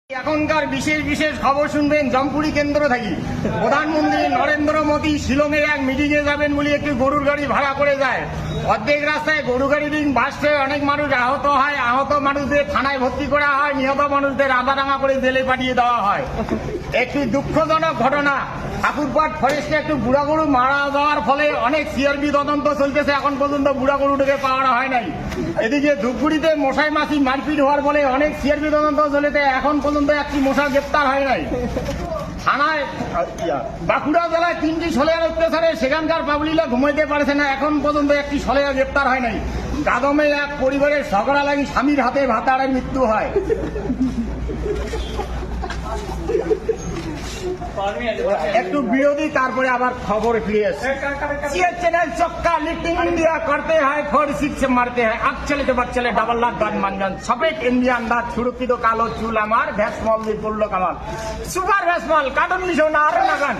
এখনকার বিশেষ বিশেষ খবর শুনবেন জমপুরি কেন্দ্র থেকে। প্রধানমন্ত্রী নরেন্দ্র মোদী শিলংয়ে এক মিটিং এ যাবেন বলে একটি গরুর গাড়ি ভাড়া করে যায়। অর্ধেক রাস্তায় গরু গাড়ি বাস্ট হয়ে অনেক মানুষ আহত হয়। আহত মানুষদের থানায় ভর্তি করা হয়, নিহত মানুষদের আদারাঙা করে জেলে পাঠিয়ে দেওয়া হয়। একটি দুঃখজনক ঘটনা, ঠাকুরপাট ফরেস্টে একটু বুড়া গরু মারা যাওয়ার ফলে অনেক সিআরপি তদন্ত চলতেছে, এখন পর্যন্ত বুড়া গরুটাকে পাওয়া হয় নাই। এদিকে ধূপগুড়িতে মশাই মাছি মারপিট হওয়ার ফলে অনেক সিআরপি তদন্ত চলেছে, এখন পর্যন্ত একটি মশা গ্রেপ্তার হয় নাই। থানায় বাঁকুড়া জেলায় 3টি সলেয়ার অত্যাচারে সেখানকার পাবলিকরা ঘুমাইতে পারছে না, এখন পর্যন্ত একটি সলেয়া গ্রেপ্তার হয় নাই। গাদমে এক পরিবারের ঝগড়া লাগি স্বামীর হাতে ভাতারের মৃত্যু হয়। একটু বিরোধী, তারপরে আবার খবর ফিরে আসছে। চ্যানেল চক্কা লিফটিং इंडिया करते हैं, 4-6 से मारते हैं, আকচলে তো বাচ্চলে ডাবল লাখ গান মানজান সবেক ইন্ডিয়ান দা সুরক্ষিত কালো চুল আমার ভ্যাসমল দিয়ে পড়লো Kamal super Vasmol carton mission আর লাগান।